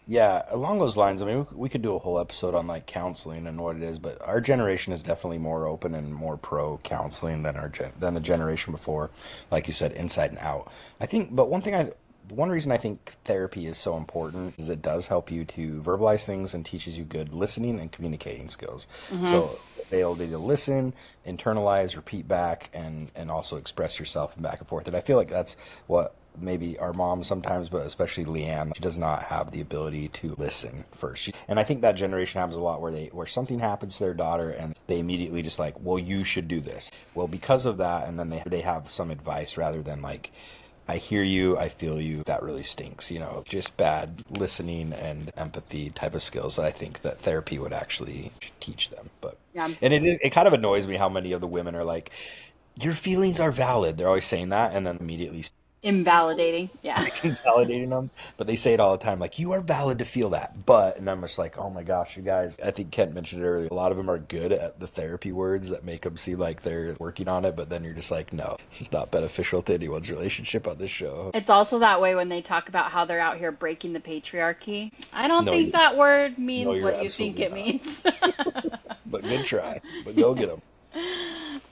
Speaker 1: Yeah, along those lines, I mean, we could do a whole episode on like counseling and what it is, but our generation is definitely more open and more pro counseling than than the generation before, like you said, inside and out. I think, but one reason I think therapy is so important is it does help you to verbalize things and teaches you good listening and communicating skills. Mm-hmm. So the ability to listen, internalize, repeat back, and also express yourself and back and forth. And I feel like that's what maybe our mom sometimes, but especially Leanne, she does not have the ability to listen first. And I think that generation happens a lot where something happens to their daughter and they immediately just like, well, you should do this. Well, because of that, and then they have some advice rather than like, I hear you, I feel you, that really stinks. Just bad listening and empathy type of skills that I think that therapy would actually teach them. But and it kind of annoys me how many of the women are like, your feelings are valid. They're always saying that and then immediately
Speaker 3: invalidating
Speaker 1: invalidating them, but they say it all the time, like, you are valid to feel that, and I'm just like, oh my gosh, you guys, I think Kent mentioned it earlier, a lot of them are good at the therapy words that make them seem like they're working on it, but then you're just like, no, this is not beneficial to anyone's relationship on this show.
Speaker 3: It's also that way when they talk about how they're out here breaking the patriarchy. I don't think that word means what you think it means.
Speaker 1: But good try, but go get them.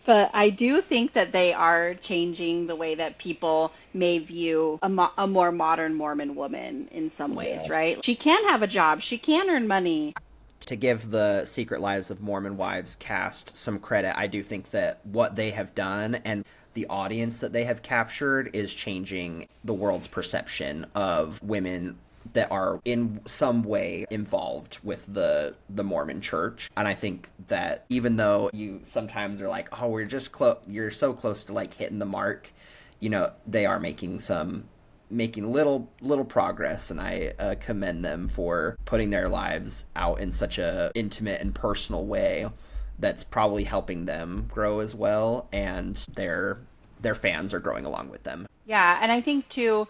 Speaker 3: But I do think that they are changing the way that people may view a more modern Mormon woman in some ways, right? She can have a job. She can earn money.
Speaker 2: To give the Secret Lives of Mormon Wives cast some credit, I do think that what they have done and the audience that they have captured is changing the world's perception of women that are in some way involved with the Mormon church. And I think that even though you sometimes are like, oh, you're so close to like hitting the mark, they are making little progress, and I commend them for putting their lives out in such a intimate and personal way that's probably helping them grow as well, and their fans are growing along with them.
Speaker 3: Yeah, and I think too,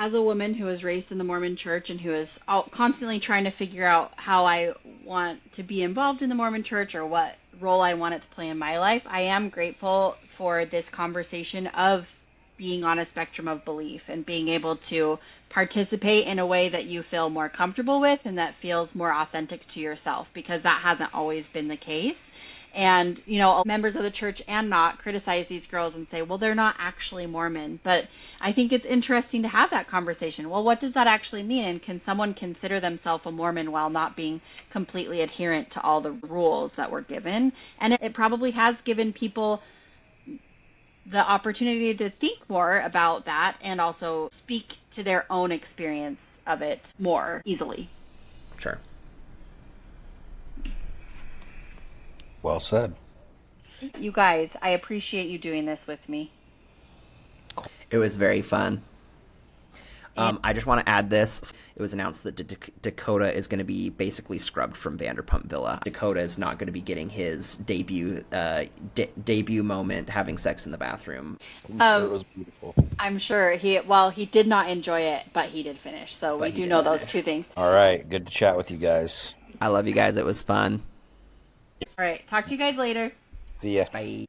Speaker 3: as a woman who was raised in the Mormon church and who is constantly trying to figure out how I want to be involved in the Mormon church or what role I want it to play in my life, I am grateful for this conversation of being on a spectrum of belief and being able to participate in a way that you feel more comfortable with and that feels more authentic to yourself, because that hasn't always been the case. And, members of the church and not criticize these girls and say, well, they're not actually Mormon. But I think it's interesting to have that conversation. Well, what does that actually mean? And can someone consider themselves a Mormon while not being completely adherent to all the rules that were given? And it probably has given people the opportunity to think more about that and also speak to their own experience of it more easily.
Speaker 2: Sure.
Speaker 1: Well said.
Speaker 3: You guys, I appreciate you doing this with me.
Speaker 2: It was very fun. I just want to add this. It was announced that Dakota is going to be basically scrubbed from Vanderpump Villa. Dakota is not going to be getting his debut moment having sex in the bathroom.
Speaker 1: I'm sure it was beautiful.
Speaker 3: I'm sure he did not enjoy it, but he did finish. So we do know those two things.
Speaker 1: All right. Good to chat with you guys.
Speaker 2: I love you guys. It was fun.
Speaker 3: All right. Talk to you guys later.
Speaker 1: See ya.
Speaker 2: Bye.